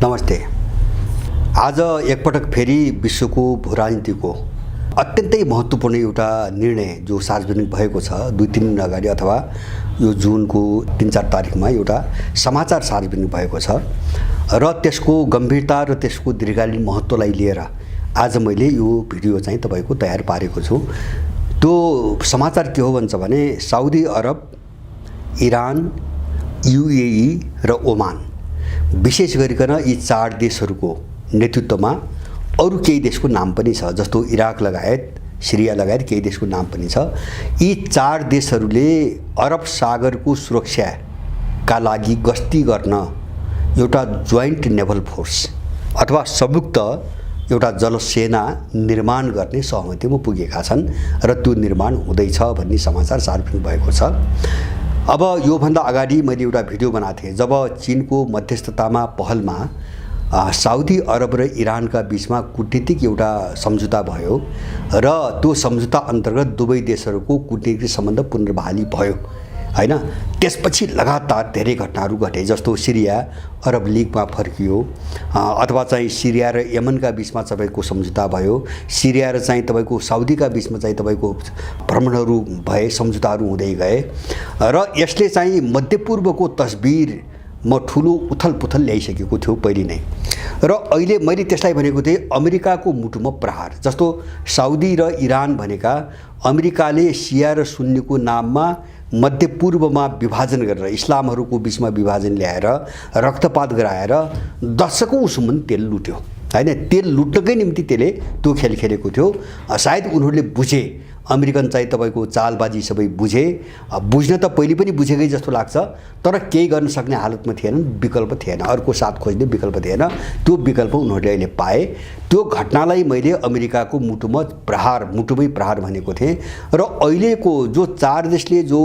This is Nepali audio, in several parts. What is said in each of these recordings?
नमस्ते। आज एकपटक फेरि विश्वको भूराजनीतिको अत्यन्तै महत्त्वपूर्ण एउटा निर्णय जो सार्वजनिक भएको छ 2-3 दिन अगाडि अथवा यो जुनको 3-4 तारिकमा एउटा समाचार सार्वजनिक भएको छ र त्यसको गम्भीरता र त्यसको दीर्घकालीन महत्त्वलाई लिएर आज मैले यो भिडियो चाहिँ तपाईको तयार पारेको छु। त्यो समाचार के हो भन्छ भने साउदी अरब, इरान, युएई र ओमान विशेष गरिकन यी 4 देशहरूको नेतृत्वमा अरू केही देशको नाम पनि छ, जस्तो इराक लगायत सिरिया लगायत केही देशको नाम पनि छ। यी 4 देशहरूले अरब सागरको सुरक्षाका लागि गस्ती गर्न एउटा जोइन्ट नेभल फोर्स अथवा संयुक्त एउटा जलसेना निर्माण गर्ने सहमतिमा पुगेका छन् र त्यो निर्माण हुँदैछ भन्ने समाचार सार्वजनिक भएको छ। अब यो भन्दा अगाडि मैले एउटा भिडियो बनाएको थिएँ जब चीनको मध्यस्थतामा पहलमा साउदी अरब र इरानका बीचमा कूटनीतिक एउटा सम्झौता भयो र त्यो सम्झौता अन्तर्गत दुवै देशहरूको कूटनीतिक सम्बन्ध पुनर्बहाली भयो हैन। त्यसपछि लगातार धेरै घटनाहरू घटे, जस्तो सिरिया अरब लीगमा फर्कियो अथवा चाहिँ सिरिया र यमनका बीचमा तपाईँको सम्झौता भयो, सिरिया र चाहिँ तपाईँको साउदीका बीचमा चाहिँ तपाईँको भ्रमणहरू भए, सम्झौताहरू हुँदै गए र यसले चाहिँ मध्यपूर्वको तस्बिरमा ठुलो उथलपुथल ल्याइसकेको थियो पहिले नै। र अहिले मैले त्यसलाई भनेको थिएँ अमेरिकाको मुटुमा प्रहार। जस्तो साउदी र इरान भनेका अमेरिकाले सिया र सुन्नीको नाममा मध्यपूर्वमा विभाजन गरेर इस्लामहरूको बीचमा विभाजन ल्याएर रक्तपात गराएर दशकौँसम्म तेल लुट्यो हैन। तेल लुट्नकै निम्ति त्यसले त्यो खेल खेलेको थियो। सायद उनीहरूले बुझे, अमेरिकन चाहिँ तपाईँको चालबाजी सबै बुझे, बुझ्न त पहिले पनि बुझेकै जस्तो लाग्छ, तर केही गर्न सक्ने हालतमा थिएनन्, विकल्प थिएन, अर्को साथ खोज्ने विकल्प थिएन। त्यो विकल्प उनीहरूले अहिले पाए। त्यो घटनालाई मैले अमेरिकाको मुटुमै प्रहार भनेको थिएँ र अहिलेको जो 4 देशले जो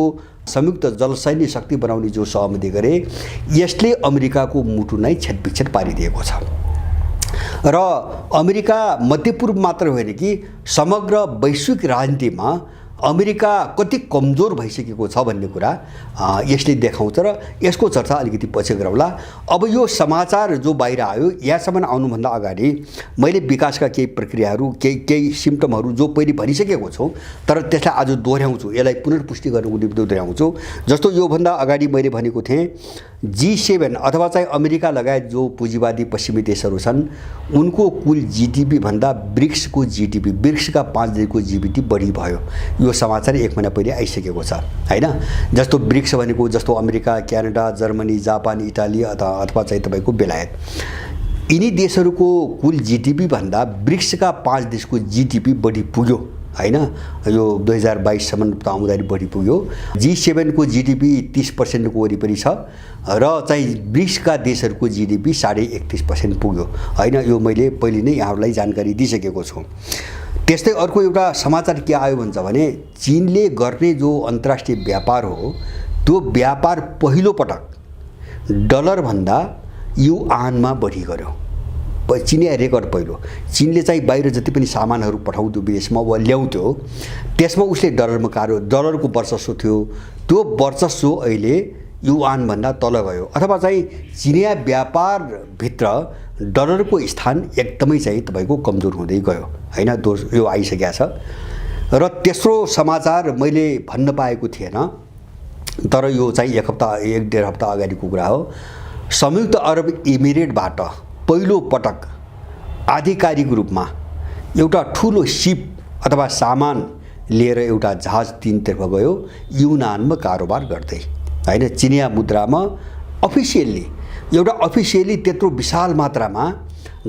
संयुक्त जलसैन्य शक्ति बनाउने जो सहमति गरे यसले अमेरिकाको मुटु नै छेदविच्छेद पारिदिएको छ। र अमेरिका मध्यपूर्व मात्र होइन कि समग्र वैश्विक राजनीतिमा अमेरिका कति कमजोर भइसकेको छ भन्ने कुरा यसले देखाउँछ र यसको चर्चा अलिकति पछि गरौँला। अब यो समाचार जो बाहिर आयो यहाँसम्म आउनुभन्दा अगाडि मैले विकासका केही प्रक्रियाहरू केही सिम्पटमहरू जो पहिले भनिसकेको छु तर त्यसलाई आज दोहोऱ्याउँछु, यसलाई पुनर्पुष्टि गर्नको निम्ति दोहोऱ्याउँछु। जस्तो योभन्दा अगाडि मैले भनेको थिएँ G7 अथवा चाहिँ अमेरिका लगायत जो पुँजीवादी पश्चिमी देशहरू छन् उनको कुल जीडीपी भन्दा ब्रिक्सका 5 देशको जीडीपी बढी भयो। यो समाचार 1 महिना पहिले आइसकेको छ हैन। जस्तो ब्रिक्स भनेको जस्तो America, Canada, Germany, Japan, Italy अथवा चाहिँ तपाईँको बेलायत, यिनी देशहरूको कुल जीडीपी भन्दा ब्रिक्सका 5 देशको जीडीपी बढी पुग्यो हैन। यो 2022 सम्म आउँदाखेरि बढी पुग्यो। G7 को जीडीपी 30% को वरिपरि छ र चाहिँ ब्रिक्सका देशहरूको जीडीपी 31.5% पुग्यो हैन। यो मैले पहिले नै यहाँहरूलाई जानकारी दिइसकेको छु। त्यस्तै अर्को एउटा समाचार के आयो भन्छ भने चीनले गर्ने जो अन्तर्राष्ट्रिय व्यापार हो त्यो व्यापार पहिलो पटक डलर भन्दा युआनमा बढी गर्यो। चिनिया रेकर्ड पहिलो। चीनले चाहिँ बाहिर जति पनि सामानहरू पठाउँथ्यो विदेशमा वा ल्याउँथ्यो त्यसमा उसले डलरको वर्चस्व थियो, त्यो वर्चस्व अहिले युआन भन्दा तल गयो अथवा चाहिँ चिनिया व्यापारभित्र डलरको स्थान एकदमै चाहिँ तपाईँको कमजोर हुँदै गयो हैन। यो आइसकेको छ। र तेस्रो समाचार मैले भन्न पाएको थिएन तर यो चाहिँ 1-1.5 हप्ता अगाडिको कुरा हो। संयुक्त अरब इमिरेटबाट पहिलो पटक आधिकारिक रूपमा एउटा ठुलो सिप अथवा सामान लिएर एउटा जहाज तीनतर्फ गयो युनानमा कारोबार गर्दै हैन। चिनिया मुद्रामा अफिसियली त्यत्रो विशाल मात्रामा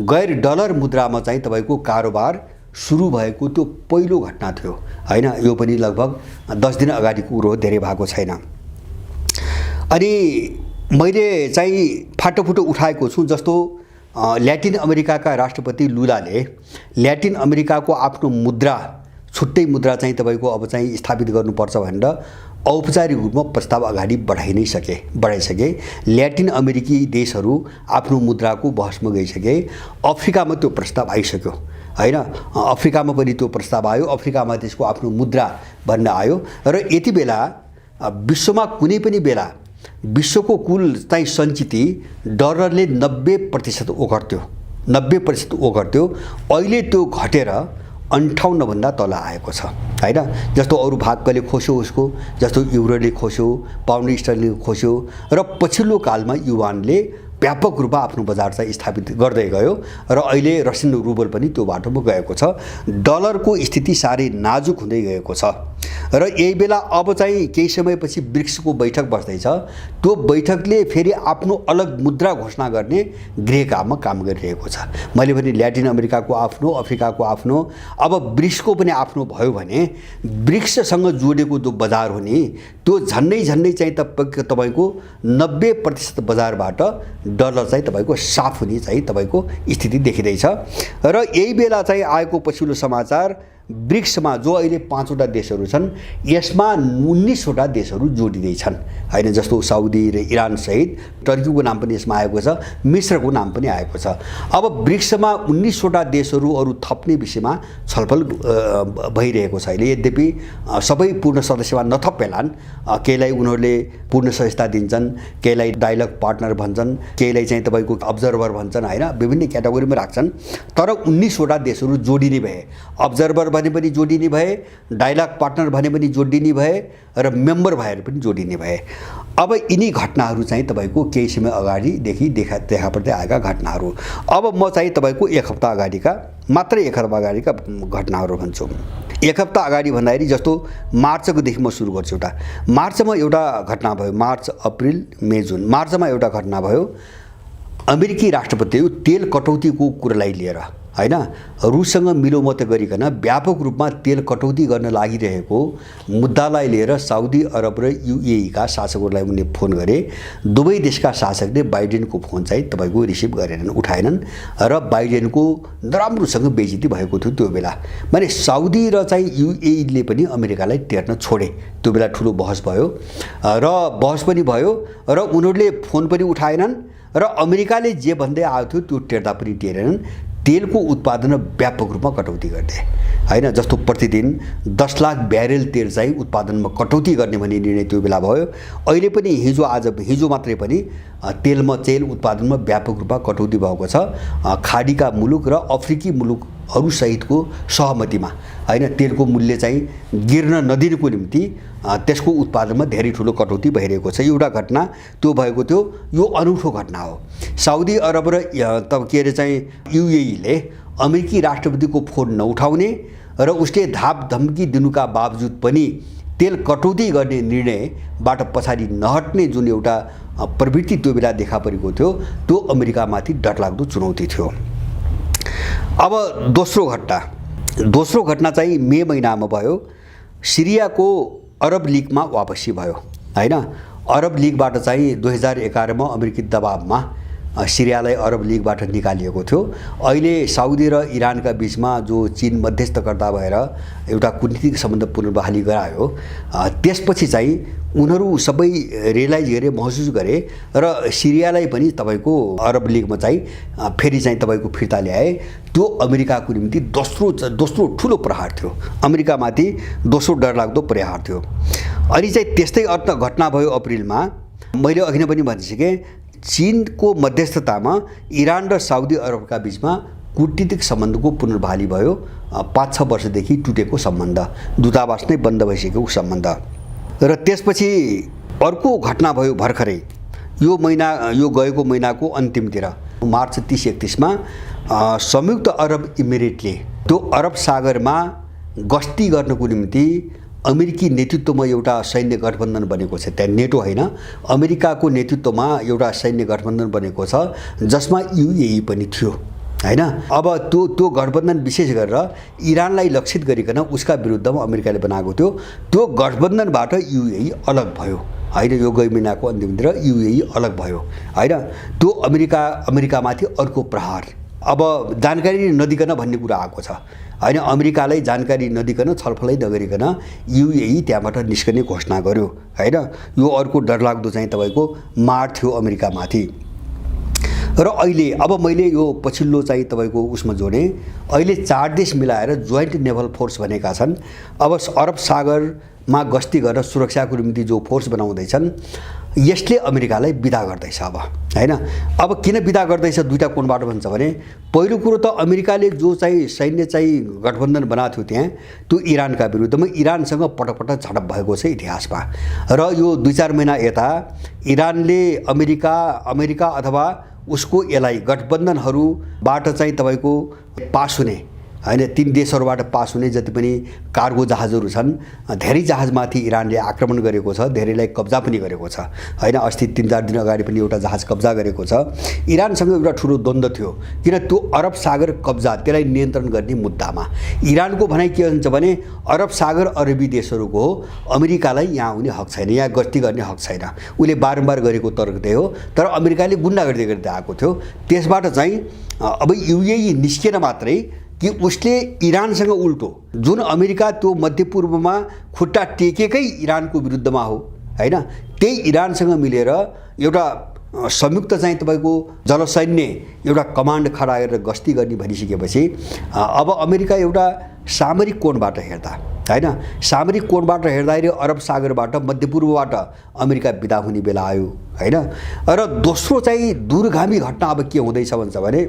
गैर डलर मुद्रामा चाहिँ तपाईँको कारोबार सुरु भएको त्यो पहिलो घटना थियो हैन। यो पनि लगभग 10 दिन अगाडिको कुरो हो, धेरै भएको छैन। अनि मैले चाहिँ फाटोफुटो उठाएको छु। जस्तो ल्याटिन अमेरिकाका राष्ट्रपति लुलाले ल्याटिन अमेरिकाको आफ्नो मुद्रा छुट्टै मुद्रा चाहिँ तपाईँको अब चाहिँ स्थापित गर्नुपर्छ भनेर औपचारिक रूपमा प्रस्ताव अगाडि बढाइसके। ल्याटिन अमेरिकी देशहरू आफ्नो मुद्राको बहसमा गइसके। अफ्रिकामा त्यो प्रस्ताव आइसक्यो हैन। अफ्रिकामा पनि त्यो प्रस्ताव आयो, अफ्रिकामा त्यसको आफ्नो मुद्रा भन्न आयो र यति बेला विश्वमा कुनै पनि बेला विश्वको कुल चाहिँ सञ्चित डलरले 90% ओगट्यो, 90% ओगट्यो। अहिले त्यो घटेर 58 भन्दा तल आएको छ हैन। जस्तो अरू भागले खोस्यो उसको, जस्तो युरोले खोस्यो, पाउन्ड स्टर्लिङले खोस्यो र पछिल्लो कालमा युवानले व्यापक रूपमा आफ्नो बजार चाहिँ स्थापित गर्दै गयो र अहिले रसियन रुबल पनि त्यो बाटोमा गएको छ। डलरको स्थिति साह्रै नाजुक हुँदै गएको छ र यही बेला अब चाहिँ केही समयपछि ब्रिक्सको बैठक बस्दैछ। त्यो बैठकले फेरि आफ्नो अलग मुद्रा घोषणा गर्ने गृह काममा काम गरिरहेको छ। मैले भने ल्याटिन अमेरिकाको आफ्नो, अफ्रिकाको आफ्नो, अब ब्रिक्सको पनि आफ्नो भयो भने ब्रिक्ससँग जोडेको जो बजार हो नि त्यो झन्डै चाहिँ तपाईको 90% बजारबाट डलर चाहिँ तपाईको साफ हुने चाहिँ तपाईको स्थिति देखिँदैछ। र यही बेला चाहिँ आएको पछिल्लो समाचार ब्रिक्समा जो अहिले 5वटा देशहरू छन् यसमा 19वटा देशहरू जोडिँदैछन् हैन। जस्तो साउदी र इरान सहित टर्कीको नाम पनि यसमा आएको छ, मिस्रको नाम पनि आएको छ। अब ब्रिक्समा 19वटा देशहरू अरू थप्ने विषयमा छलफल भइरहेको छ अहिले। यद्यपि सबै पूर्ण सदस्यमा नथपेलान्, केहीलाई उनीहरूले पूर्ण सदस्यता दिन्छन्, केहीलाई डायलग पार्टनर भन्छन्, केहीलाई चाहिँ तपाईको अब्जर्भर भन्छन् हैन, विभिन्न क्याटेगोरीमा राख्छन्। तर 19वटा देशहरू जोडिने भए, अब्जर्भर भने पनि जोडिने भए, डायलग पार्टनर भने पनि जोडिने भए र मेम्बर भएर पनि जोडिने भए। अब यिनी घटनाहरू चाहिँ तपाईको केही समय अगाडिदेखि देखा पर्दै आएका घटनाहरू। अब म चाहिँ तपाईको एक हप्ता अगाडिका घटनाहरू भन्छु। एक हप्ता अगाडि भन्दाखेरि जस्तो मार्चकोदेखि म सुरु गर्छु। मार्चमा एउटा घटना भयो, मार्च, अप्रिल, मे, जुन। मार्चमा एउटा घटना भयो, अमेरिकी राष्ट्रपतिले तेल कटौतीको कुरालाई लिएर हैन रुससँग मिलोमत गरिकन व्यापक रूपमा तेल कटौती गर्न लागिरहेको मुद्दालाई लिएर साउदी अरब र युएई का शासकहरूलाई उनले फोन गरे। दुवै देशका शासकले बाइडेनको फोन चाहिँ तपाईको रिसिभ गरेनन्, उठाएनन् र बाइडेनको नराम्रोसँग बेइज्जती भएको थियो त्यो बेला। माने साउदी र चाहिँ युएईले पनि अमेरिकालाई टेर्न छोडे। त्यो बेला ठुलो बहस भयो र र उनीहरूले फोन पनि उठाएनन् र अमेरिकाले जे भन्दै आएको थियो त्यो टेर्दा पनि टेरेनन्। तेलको उत्पादनमा व्यापक रूपमा कटौती गर्ने हैन। जस्तो प्रतिदिन 10 लाख ब्यारेल तेल चाहिँ उत्पादनमा कटौती गर्ने भन्ने निर्णय त्यो बेला भयो। अहिले पनि हिजो मात्रै पनि तेल उत्पादनमा व्यापक रूपमा कटौती भएको छ। खाडीका मुलुक र अफ्रिकी मुलुकहरू सहितको सहमतिमा हैन तेलको मूल्य चाहिँ गिर्न नदिनुको निम्ति त्यसको उत्पादनमा धेरै ठुलो कटौती भइरहेको छ। एउटा घटना त्यो भएको थियो, यो अनौठो घटना हो। साउदी अरब र युएईले अमेरिकी राष्ट्रपतिको फोन नउठाउने र उसले धाप धम्की दिनुका बावजुद पनि तेल कटौती गर्ने निर्णयबाट पछाडि नहट्ने जुन एउटा प्रवृत्ति त्यो बेला देखा परेको थियो त्यो अमेरिकामाथि डरलाग्दो चुनौती थियो। अब दोस्रो घटना चाहिँ मे महिनामा भयो। सिरियाको अरब लीगमा वापसी भयो हैन। अरब लीगबाट चाहिँ 2011 मा अमेरिकी दबावमा सिरियालाई अरब लीगबाट निकालिएको थियो। अहिले साउदी र इरानका बीचमा जो चीन मध्यस्थकर्ता भएर एउटा कूटनीतिक सम्बन्ध पुनर्बहाली गरायो, त्यसपछि चाहिँ उनीहरू सबै रियलाइज गरे, महसुस गरे र सिरियालाई पनि तपाईको अरब लीगमा चाहिँ फेरि चाहिँ तपाईको फिर्ता ल्याए। त्यो अमेरिकाको निम्ति दोस्रो ठुलो प्रहार थियो, अमेरिकामाथि दोस्रो डरलाग्दो प्रहार थियो। अनि चाहिँ त्यस्तै अर्थ घटना भयो अप्रिलमा। मैले अघि नै पनि भनिसकेँ, चीनको मध्यस्थतामा इरान र साउदी अरबका बीचमा कूटनीतिक सम्बन्धको पुनर्बहाली भयो। 5-6 वर्षदेखि टुटेको सम्बन्ध, दूतावास नै बन्द भइसकेको सम्बन्ध। र त्यसपछि अर्को घटना भयो भर्खरै यो गएको महिनाको अन्तिमतिर, मार्च 30-31 मा संयुक्त अरब इमिरेटले त्यो अरब सागरमा गस्ती गर्नको निम्ति अमेरिकी नेतृत्वमा एउटा सैन्य गठबन्धन बनेको छ। त्यहाँ नेटो हैन, अमेरिकाको नेतृत्वमा एउटा सैन्य गठबन्धन बनेको छ जसमा युएई पनि थियो हैन। अब त्यो गठबन्धन विशेष गरेर इरानलाई लक्षित गरिकन उसका विरुद्धमा अमेरिकाले बनाएको थियो। त्यो गठबन्धनबाट युएई अलग भयो हैन। यो गए महिनाको अन्तिमतिर युएई अलग भयो हैन। त्यो अमेरिकामाथि अर्को प्रहार। अब जानकारी नदिकन भन्ने कुरा आएको छ हैन। अमेरिकालाई जानकारी नदिकन, छलफलै नगरिकन युएई त्यहाँबाट निस्कने घोषणा गर्यो हैन। यो अर्को डरलाग्दो चाहिँ तपाईको मार थियो अमेरिकामाथि। र अहिले अब मैले यो पछिल्लो चाहिँ तपाईको उसमा जोडेँ, अहिले 4 देश मिलाएर जोइन्ट नेभल फोर्स भनेका छन्। अब अरब सागरमा गस्ती गरेर सुरक्षाको निम्ति जो फोर्स बनाउँदैछन्, यसले अमेरिकालाई बिदा गर्दैछ अब हैन। अब किन बिदा गर्दैछ दुईटा कोणबाट भन्छ भने पहिलो कुरो त अमेरिकाले जो चाहिँ सैन्य चाहिँ गठबन्धन बनाएको थियो त्यहाँ त्यो इरानका विरुद्धमा इरानसँग पटक झडप भएको छ इतिहासमा। र यो 2-4 महिना यता इरानले अमेरिका अथवा उसको एलाई गठबन्धनहरूबाट चाहिँ तपाईको पास हुने हैन 3 देशहरूबाट पास हुने जति पनि कार्गो जहाजहरू छन् धेरै जहाजमाथि इरानले आक्रमण गरेको छ, धेरैलाई कब्जा पनि गरेको छ हैन। अस्ति 3-4 दिन अगाडि पनि एउटा जहाज कब्जा गरेको छ। इरानसँग एउटा ठुलो द्वन्द्व थियो किन त्यो अरब सागर कब्जा त्यसलाई नियन्त्रण गर्ने मुद्दामा। इरानको भनाइ के हुन्छ भने अरब सागर अरबी देशहरूको हो, अमेरिकालाई यहाँ आउने हक छैन, यहाँ गस्ती गर्ने हक छैन। उसले बारम्बार गरेको तर्क त्यही हो। तर अमेरिकाले गुन्डागर्दी गर्दै आएको थियो। त्यसबाट चाहिँ अब यूएई निस्केन मात्रै कि उसले इरानसँग उल्टो जुन अमेरिका त्यो मध्यपूर्वमा खुट्टा टेकेकै इरानको विरुद्धमा हो हैन, त्यही इरानसँग मिलेर एउटा संयुक्त चाहिँ तपाईको जलसैन्य एउटा कमान्ड खडा गरेर गस्ती गर्ने भनिसकेपछि अब अमेरिका एउटा सामरिक कोणबाट हेर्दा हैन, सामरिक कोणबाट हेर्दाखेरि अरब सागरबाट मध्यपूर्वबाट अमेरिका बिदा हुने बेला आयो हैन। र दोस्रो चाहिँ दूरगामी घटना अब के हुँदैछ भन्छ भने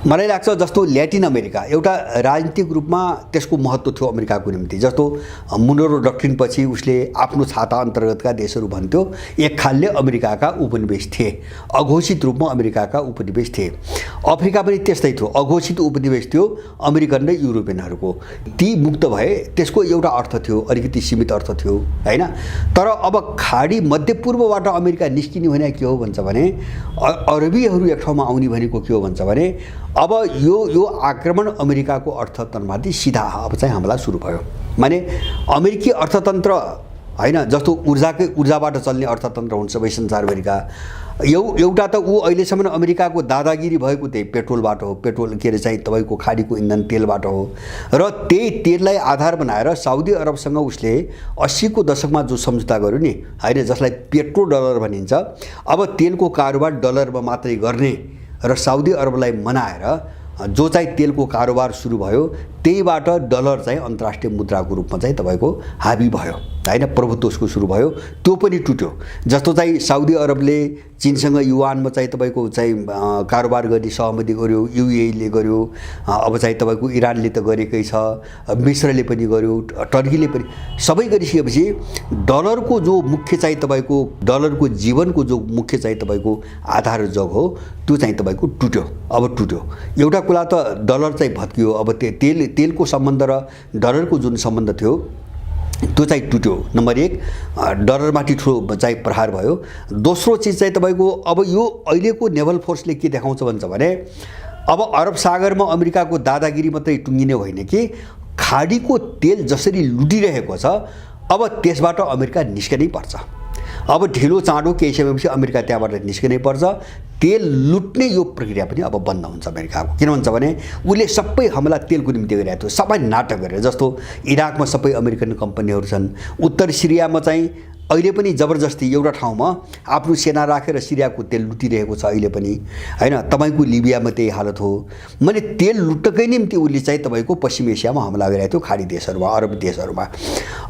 मलाई लाग्छ जस्तो ल्याटिन अमेरिका एउटा राजनीतिक रूपमा त्यसको महत्त्व थियो अमेरिकाको निम्ति। जस्तो मुनरो डक्ट्रिन पछि उसले आफ्नो छाता अन्तर्गतका देशहरू भन्थ्यो एक खालले अमेरिकाका उपनिवेश थिए, अघोषित रूपमा अमेरिकाका उपनिवेश थिए। अफ्रिका पनि त्यस्तै थियो, अघोषित उपनिवेश थियो अमेरिकन र युरोपियनहरूको। ती मुक्त भए त्यसको एउटा अर्थ थियो, अलिकति सीमित अर्थ थियो हैन। तर अब खाडी मध्यपूर्वबाट अमेरिका निस्किने भने के हो भन्छ भने अरबीहरू एक ठाउँमा आउने भनेको के हो भन्छ भने अब यो आक्रमण अमेरिकाको अर्थतन्त्रमाथि सीधा अब चाहिँ हमला सुरु भयो। माने अमेरिकी अर्थतन्त्र हैन, जस्तो ऊर्जाबाट चल्ने अर्थतन्त्र हुन्छ सबै संसारभरिका। एउटा त ऊ अहिलेसम्म अमेरिकाको दादागिरी भएको त्यही पेट्रोलबाट हो, पेट्रोल के अरे चाहिँ तपाईँको खाडीको इन्धन तेलबाट हो। र त्यही तेललाई आधार बनाएर साउदी अरबसँग उसले 80 को दशकमा जो सम्झौता गर्यो नि हैन, जसलाई पेट्रो डलर भनिन्छ। अब तेलको कारोबार डलरमा मात्रै गर्ने र साउदी अरबलाई मनाएर जो चाहिँ तेलको कारोबार सुरु भयो त्यहीबाट डलर चाहिँ अन्तर्राष्ट्रिय मुद्राको रूपमा चाहिँ तपाईको हाबी भयो हैन, प्रभुत्वको सुरु भयो। त्यो पनि टुट्यो। जस्तो चाहिँ साउदी अरबले चीनसँग युवानमा चाहिँ तपाईको चाहिँ कारोबार गर्ने सहमति गर्यो, यूएईले गर्यो, अब चाहिँ तपाईको इरानले त गरेकै छ, मिस्रले पनि गर्यो, टर्कीले पनि, सबै गरिसकेपछि डलरको जो मुख्य चाहिँ तपाईको डलरको जीवनको जो मुख्य चाहिँ तपाईको आधार जग हो त्यो चाहिँ तपाईको टुट्यो। अब टुट्यो। एउटा कुरा त डलर चाहिँ भत्कियो। अब तेलको सम्बन्ध र डलरको जुन सम्बन्ध थियो त्यो चाहिँ टुट्यो। नम्बर 1 डलरमाथि ठुलो चाहिँ प्रहार भयो। दोस्रो चिज चाहिँ तपाईको अब यो अहिलेको नेभल फोर्सले के देखाउँछ भन्छ भने अब अरब सागरमा अमेरिकाको दादागिरी मात्रै टुङ्गिने होइन कि खाडीको तेल जसरी लुटिरहेको छ अब त्यसबाट अमेरिका निस्कनै पर्छ। अब ढिलो चाँडो केही समयपछि अमेरिका त्यहाँबाट निस्किनै पर्छ। तेल लुट्ने यो प्रक्रिया पनि अब बन्द हुन्छ अमेरिकाको। किन भन्छ भने उसले सबै हमला तेलको निम्ति गरिरहेको थियो, सबै नाटक गरेर। जस्तो इराकमा सबै अमेरिकन कम्पनीहरू छन्, उत्तर सिरियामा चाहिँ अहिले पनि जबरजस्ती एउटा ठाउँमा आफ्नो सेना राखेर सिरियाको तेल लुटिरहेको छ अहिले पनि हैन। तपाईको लिबियामा त्यही हालत हो। मैले तेल लुट्नकै निम्ति उसले चाहिँ तपाईको पश्चिम एसियामा हमला गरिरहेको थियो, खाडी देशहरूमा, अरब देशहरूमा।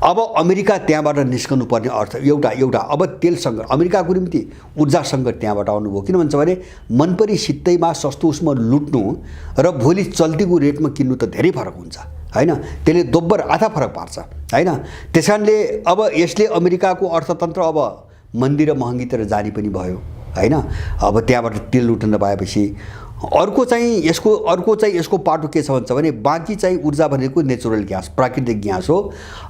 अब अमेरिका त्यहाँबाट निस्कनु पर्ने अर्थ एउटा अब तेल सङ्कट, अमेरिकाको निम्ति ऊर्जा सङ्कट त्यहाँबाट आउनुभयो। किन भन्छ भने मनपरी सित्तैमा सस्तो उसमा लुट्नु र भोलि चल्तीको रेटमा किन्नु त धेरै फरक हुन्छ हैन। त्यसले दोब्बर आधा फरक पार्छ हैन। त्यसकारणले अब यसले अमेरिकाको अर्थतन्त्र अब मन्दी र महँगीतिर जाने पनि भयो हैन। अब त्यहाँबाट तेल लुट्न पाएपछि अर्को चाहिँ यसको पाटो के छ भन्छ भने बाँकी चाहिँ ऊर्जा भनेको नेचुरल ग्यास, प्राकृतिक ग्यास हो।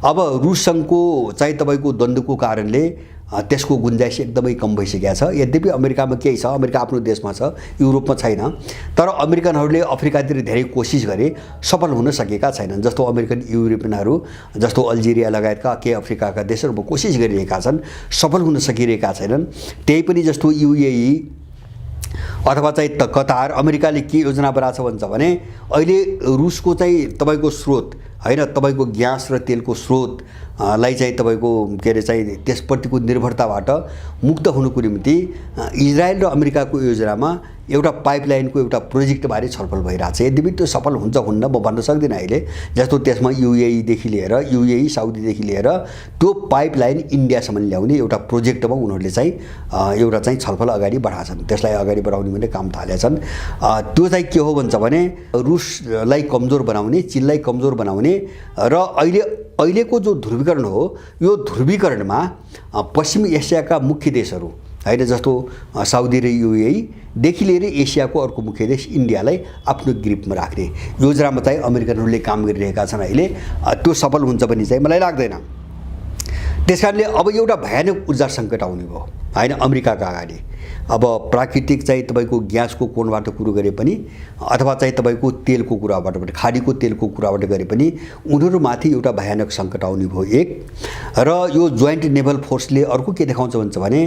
अब रुससँगको चाहिँ तपाईँको द्वन्द्वको कारणले त्यसको गुन्जाइस एकदमै कम भइसकेको छ। यद्यपि अमेरिकामा केही छ, अमेरिका आफ्नो देशमा छ, युरोपमा छैन। तर अमेरिकनहरूले अफ्रिकातिर धेरै कोसिस गरे, सफल हुन सकेका छैनन्। जस्तो अमेरिकन युरोपियनहरू जस्तो अल्जेरिया लगायतका केही अफ्रिकाका देशहरूमा कोसिस गरिरहेका छन्, सफल हुन सकिरहेका छैनन्। त्यही पनि जस्तो यूएई अथवा चाहिँ कतार, अमेरिकाले के योजना बनाएको छ भन्छ भने अहिले रुसको चाहिँ तपाईँको स्रोत हैन, तपाईँको ग्यास र तेलको स्रोत लाई चाहिँ तपाईको के अरे चाहिँ त्यसप्रतिको निर्भरताबाट मुक्त हुनुको निम्ति इजरायल र अमेरिकाको योजनामा एउटा पाइपलाइनको एउटा प्रोजेक्टबारे छलफल भइरहेछ। यद्यपि त्यो सफल हुन्छ हुन्न म भन्न सक्दिनँ अहिले। जस्तो त्यसमा युएईदेखि लिएर युएई साउदीदेखि लिएर त्यो पाइपलाइन इन्डियासम्म ल्याउने एउटा प्रोजेक्टमा उनीहरूले चाहिँ एउटा चाहिँ छलफल अगाडि बढाएछन्। त्यसलाई अगाडि बढाउने भने काम थालेछन्। त्यो चाहिँ के हो भन्छ भने रुसलाई कमजोर बनाउने, चीनलाई कमजोर बनाउने र अहिलेको जो ध्रुवीकरण हो यो ध्रुवीकरणमा पश्चिमी एसियाका मुख्य देशहरू हैन, जस्तो साउदी र युएईदेखि लिएर एसियाको अर्को मुख्य देश इन्डियालाई आफ्नो ग्रिपमा राख्ने योजनामा चाहिँ अमेरिकनहरूले काम गरिरहेका छन्। अहिले त्यो सफल हुन्छ भन्ने चाहिँ मलाई लाग्दैन। त्यसकारणले अब एउटा भयानक ऊर्जा सङ्कट आउने भयो हैन अमेरिकाका अगाडि। अब प्राकृतिक चाहिँ तपाईँको ग्यासको कोणबाट कुरो गरे पनि अथवा चाहिँ तपाईँको तेलको कुराबाट पनि, खाडीको तेलको कुराबाट गरे पनि उनीहरूमाथि एउटा भयानक सङ्कट आउने भयो एक। र यो जोइन्ट नेभल फोर्सले अर्को के देखाउँछ भन्छ भने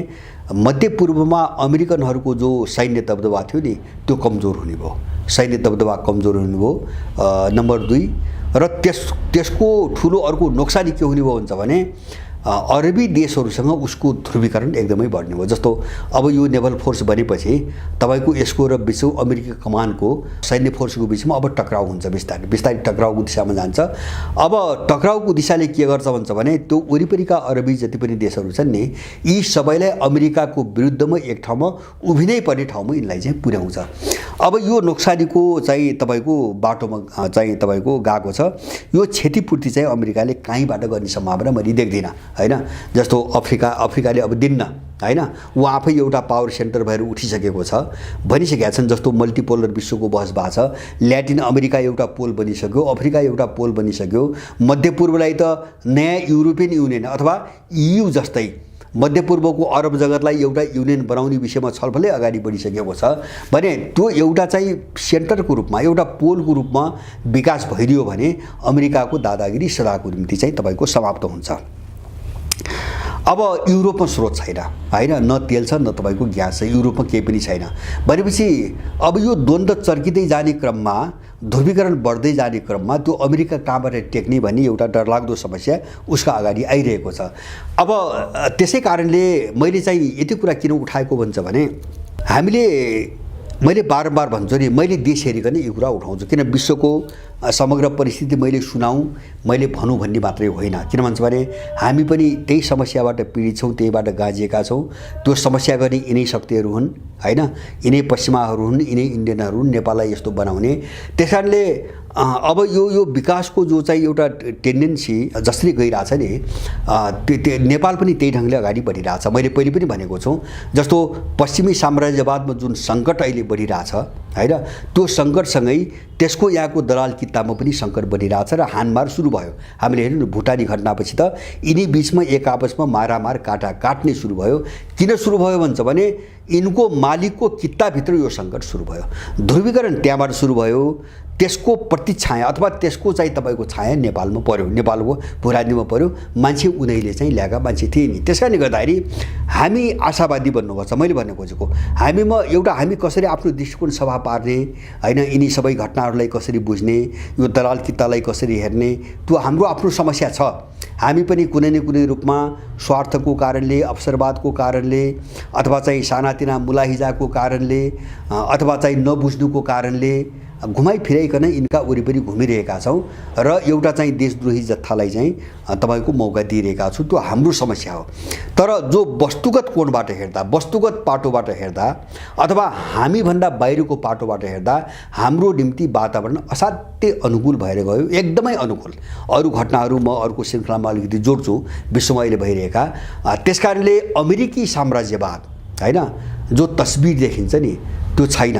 मध्यपूर्वमा अमेरिकनहरूको जो सैन्य दबदबा थियो नि त्यो कमजोर हुने भयो, सैन्य दबदबा कमजोर हुने भयो नम्बर 2। र त्यसको ठुलो अर्को नोक्सानी के हुने भयो भन्छ भने अरबी देशहरूसँग उसको ध्रुवीकरण एकदमै बढ्ने भयो। जस्तो अब यो नेभल फोर्स बनेपछि तपाईँको यसको र विश्व अमेरिकी कमानको सैन्य फोर्सको बिचमा अब टक्राउ हुन्छ, बिस्तारै बिस्तारै टक्राउको दिशामा जान्छ। अब टक्राउको दिशाले के गर्छ भन्छ भने त्यो वरिपरिका अरबी जति पनि देशहरू छन् नि यी सबैलाई अमेरिकाको विरुद्धमा एक ठाउँमा उभिनै पर्ने ठाउँमा यिनलाई चाहिँ पुर्याउँछ। अब यो नोक्सानीको चाहिँ तपाईँको बाटोमा चाहिँ तपाईँको गएको छ। यो क्षतिपूर्ति चाहिँ अमेरिकाले कहीँबाट गर्ने सम्भावना मैले देख्दिनँ हैन। जस्तो अफ्रिकाले अब दिन्न हैन, ऊ आफै एउटा पावर सेन्टर भएर उठिसकेको छ, भनिसकेका छन्। जस्तो मल्टिपोलर विश्वको बहस भएको छ। ल्याटिन अमेरिका एउटा पोल बनिसक्यो, अफ्रिका एउटा पोल बनिसक्यो, मध्यपूर्वलाई त नयाँ युरोपियन युनियन अथवा EU जस्तै मध्यपूर्वको अरब जगतलाई एउटा युनियन बनाउने विषयमा छलफलै अगाडि बढिसकेको छ भने त्यो एउटा चाहिँ सेन्टरको रूपमा एउटा पोलको रूपमा विकास भइदियो भने अमेरिकाको दादागिरी सदाको निम्ति चाहिँ तपाईँको समाप्त हुन्छ। अब युरोपमा स्रोत छैन हैन, न तेल छ न तपाईँको ग्यास छ, युरोपमा केही पनि छैन भनेपछि अब यो द्वन्द्व चर्किँदै जाने क्रममा, ध्रुवीकरण बढ्दै जाने क्रममा त्यो अमेरिका कहाँबाट टेक्ने भन्ने एउटा डरलाग्दो समस्या उसका अगाडि आइरहेको छ। अब त्यसै कारणले मैले चाहिँ यति कुरा किन उठाएको भन्छ भने मैले बारम्बार भन्छु नि, मैले देश हेरिकन यो कुरा उठाउँछु। किन विश्वको समग्र परिस्थिति मैले सुनाऊँ, मैले भनौँ भन्ने मात्रै होइन। किन भन्छ भने हामी पनि त्यही समस्याबाट पीडित छौँ, त्यहीबाट गाजिएका छौँ। त्यो समस्या गर्ने यिनै शक्तिहरू हुन् हैन, यिनै पश्चिमाहरू हुन्, यिनै इन्डियनहरू हुन् नेपाललाई यस्तो बनाउने। त्यस कारणले अब यो विकासको जो चाहिँ एउटा टेन्डेन्सी जसरी गइरहेछ नि नेपाल पनि त्यही ढङ्गले अगाडि बढिरहेछ। मैले पहिले पनि भनेको छु, जस्तो पश्चिमी साम्राज्यवादमा जुन सङ्कट अहिले बढिरहेछ हैन, त्यो सङ्कटसँगै त्यसको यहाँको दलाल कित्तामा पनि सङ्कट बढिरहेछ र हानमार सुरु भयो। हामीले हेर्नु भुटानी घटनापछि त यिनी बिचमा एक आपसमा मारामार काट्ने सुरु भयो। किन सुरु भयो भन्छ भने यिनको मालिकको कित्ताभित्र यो सङ्कट सुरु भयो, ध्रुवीकरण त्यहाँबाट सुरु भयो। त्यसको प्रतिछाया अथवा त्यसको चाहिँ तपाईँको छाया नेपालमा पर्यो, नेपालको भूराजनीतिमा पर्यो। मान्छे उनीहरूले चाहिँ ल्याएका मान्छे थिए नि। त्यस कारणले गर्दाखेरि हामी आशावादी बन्नुपर्छ। मैले भन्ने खोजेको हामी कसरी आफ्नो दृष्टिकोण सफा पार्ने हैन, यिनी सबै घटनाहरूलाई कसरी बुझ्ने, यो दलाल कित्तालाई कसरी हेर्ने, त्यो हाम्रो आफ्नो समस्या छ। हामी पनि कुनै न कुनै रूपमा स्वार्थको कारणले, अवसरवादको कारणले अथवा चाहिँ सानातिना मुलाहिजाको कारणले अथवा चाहिँ नबुझ्नुको कारणले घुमाइफिराइकन यिनका वरिपरि घुमिरहेका छौँ र एउटा चाहिँ देशद्रोही जत्थालाई चाहिँ तपाईँको मौका दिइरहेका छु। त्यो हाम्रो समस्या हो। तर जो वस्तुगत कोणबाट हेर्दा, वस्तुगत पाटोबाट हेर्दा अथवा हामीभन्दा बाहिरको पाटोबाट हेर्दा हाम्रो निम्ति वातावरण असाध्यै अनुकूल भएर गयो, एकदमै अनुकूल। अरू घटनाहरू म अर्को श्रृङ्खलामा अलिकति जोड्छु विश्वमा अहिले भइरहेका। त्यसकारणले अमेरिकी साम्राज्यवाद हैन जो तस्बिर देखिन्छ नि त्यो छैन,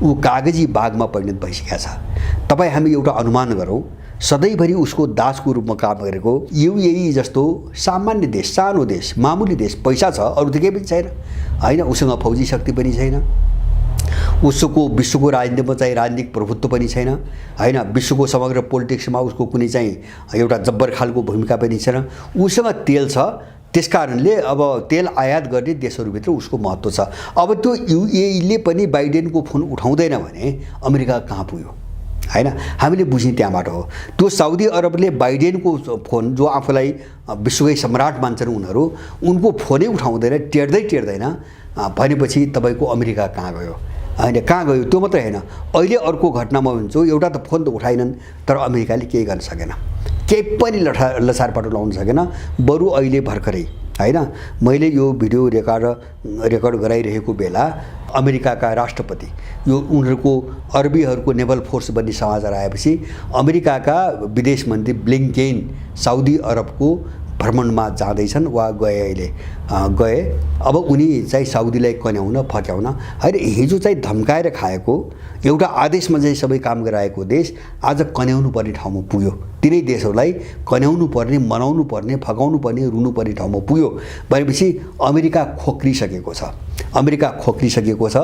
ऊ कागजी बागमा परिणत भइसकेको छ। तपाईँ हामी एउटा अनुमान गरौँ, सधैँभरि उसको दासको रूपमा काम गरेको युएई जस्तो सामान्य देश, सानो देश, मामुली देश, पैसा छ अरू त केही पनि छैन हैन, उसँग फौजी शक्ति पनि छैन, उसको विश्वको राजनीतिमा चाहिँ राजनीतिक प्रभुत्व पनि छैन हैन, विश्वको समग्र पोलिटिक्समा उसको कुनै चाहिँ एउटा जब्बर खालको भूमिका पनि छैन। उसँग तेल छ, त्यसकारणले अब तेल आयात गर्ने देशहरूभित्र उसको महत्त्व छ। अब त्यो युएईले पनि बाइडेनको फोन उठाउँदैन भने अमेरिका कहाँ पुग्यो हैन, हामीले बुझ्ने त्यहाँबाट हो। त्यो साउदी अरबले बाइडेनको फोन, जो आफूलाई विश्वकै सम्राट मान्छन् उनीहरू, उनको फोनै उठाउँदैन, टेर्दैन भनेपछि तपाईँको अमेरिका कहाँ गयो होइन कहाँ गयो त्यो मात्रै होइन। अहिले अर्को घटनामा भन्छु, एउटा त फोन त उठाएनन् तर अमेरिकाले केही गर्न सकेन, केही पनि लसारपाटो लाउन सकेन। बरु अहिले भर्खरै होइन मैले यो भिडियो रेकर्ड गराइरहेको बेला अमेरिकाका राष्ट्रपति यो उनीहरूको अरबीहरूको नेभल फोर्स बन्ने समाचार आएपछि अमेरिकाका विदेश मन्त्री ब्लिङ्केन साउदी अरबको भ्रमणमा जाँदैछन् वा गए। अब उनी चाहिँ साउदीलाई कन्याउन फक्याउन होइन, हिजो चाहिँ धम्काएर खाएको एउटा आदेशमा चाहिँ सबै काम गराएको देश आज कन्याउनु पर्ने ठाउँमा पुग्यो। तिनै देशहरूलाई कन्याउनु पर्ने, मनाउनु पर्ने, फकाउनु पर्ने, रुनु पर्ने ठाउँमा पुग्यो भनेपछि अमेरिका खोक्रिसकेको छ। अमेरिका खोक्रिसकेको छ,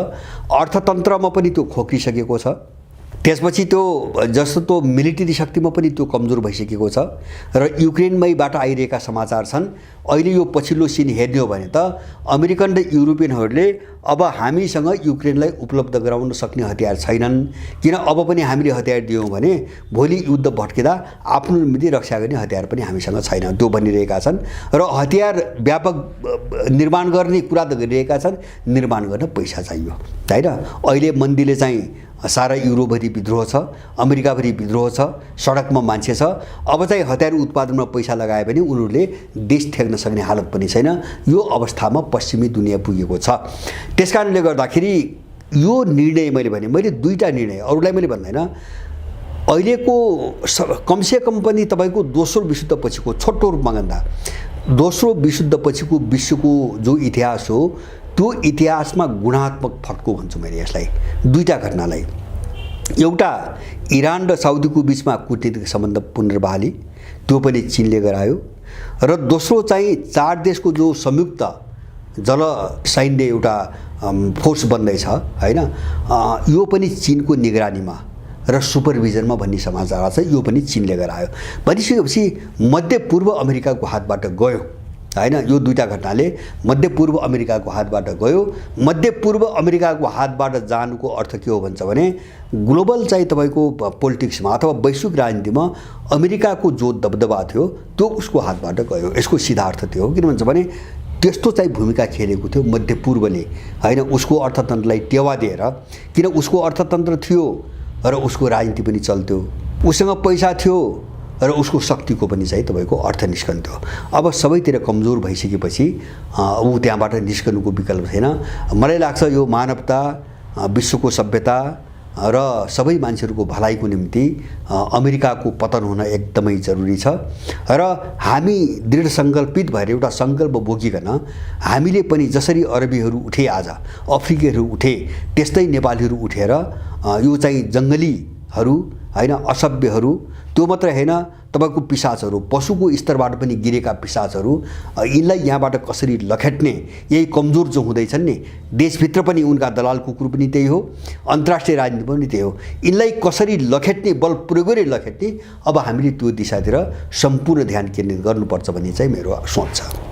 अर्थतन्त्रमा पनि त्यो खोक्रिसकेको छ। त्यसपछि त्यो जस्तो त्यो मिलिट्री शक्तिमा पनि त्यो कमजोर भइसकेको छ। र युक्रेनमैबाट आइरहेका समाचार छन् अहिले यो पछिल्लो सिन हेर्ने हो भने त अमेरिकन र युरोपियनहरूले अब हामीसँग युक्रेनलाई उपलब्ध गराउन सक्ने हतियार छैनन्, किन अब पनि हामीले हतियार दियौँ भने भोलि युद्ध भट्किँदा आफ्नो निम्ति रक्षा गर्ने हतियार पनि हामीसँग छैन त्यो भनिरहेका छन्। र हतियार व्यापक निर्माण गर्ने कुरा त गरिरहेका छन्, निर्माण गर्न पैसा चाहियो होइन। अहिले मन्दीले चाहिँ सारा युरोपभरि विद्रोह छ, अमेरिकाभरि विद्रोह छ, सडकमा मान्छे छ। अब चाहिँ हतियार उत्पादनमा पैसा लगाए पनि उनीहरूले देश ठेक्न सक्ने हालत पनि छैन। यो अवस्थामा पश्चिमी दुनियाँ पुगेको छ। त्यसकारणले गर्दाखेरि यो निर्णय मैले दुईटा निर्णय, अरूलाई मैले भन्दैन, अहिलेको कमसेकम पनि तपाईँको दोस्रो विश्वयुद्धपछिको छोटो रूपमा भन्दा दोस्रो विश्वयुद्धपछिको विश्वको जो इतिहास हो त्यो इतिहासमा गुणात्मक फड्को भन्छु मैले यसलाई। दुईटा घटनालाई, एउटा इरान र साउदीको बिचमा कूटनीतिक सम्बन्ध पुनर्बहाली त्यो पनि चीनले गरायो, र दोस्रो चाहिँ 4 देशको जो संयुक्त जल सैन्य एउटा फोर्स बन्दैछ होइन, यो पनि चीनको निगरानीमा र सुपरभिजनमा भन्ने समाचार छ। यो पनि चीनले गरायो भनिसकेपछि मध्यपूर्व अमेरिकाको हातबाट गयो होइन। यो दुईटा घटनाले मध्यपूर्व अमेरिकाको हातबाट गयो। मध्यपूर्व अमेरिकाको हातबाट जानुको अर्थ के हो भन्छ भने ग्लोबल चाहिँ तपाईँको पोलिटिक्समा अथवा वैश्विक राजनीतिमा अमेरिकाको जो दबदबा थियो त्यो उसको हातबाट गयो। यसको सिधा अर्थ त्यो हो। किन भन्छ भने त्यस्तो चाहिँ भूमिका खेलेको थियो मध्यपूर्वले होइन, उसको अर्थतन्त्रलाई टेवा दिएर। किन उसको अर्थतन्त्र थियो र उसको राजनीति पनि चल्थ्यो, उसँग पैसा थियो र उसको शक्तिको पनि चाहिँ तपाईँको अर्थ निस्कन्थ्यो। अब सबैतिर कमजोर भइसकेपछि ऊ त्यहाँबाट निस्कनुको विकल्प छैन। मलाई लाग्छ यो मानवता, विश्वको सभ्यता र सबै मान्छेहरूको भलाइको निम्ति अमेरिकाको पतन हुन एकदमै जरुरी छ। र हामी दृढ सङ्कल्पित भएर एउटा सङ्कल्प बोकिकन हामीले पनि जसरी अरबीहरू उठे, आज अफ्रिकीहरू उठे, त्यस्तै नेपालीहरू उठेर यो चाहिँ जङ्गलीहरू होइन, असभ्यहरू, त्यो मात्रै होइन तपाईँको पिशाचहरू, पशुको स्तरबाट पनि गिरेका पिशाचहरू, यिनलाई यहाँबाट कसरी लखेट्ने, यही कमजोर जो हुँदैछन् नि, देशभित्र पनि उनका दलाल कुकुर पनि त्यही हो, अन्तर्राष्ट्रिय राजनीति पनि त्यही हो, यिनलाई कसरी लखेट्ने, बल प्रयोग गरी लखेट्ने, अब हामीले त्यो दिशातिर सम्पूर्ण ध्यान केन्द्रित गर्नुपर्छ भन्ने चाहिँ मेरो सोच छ।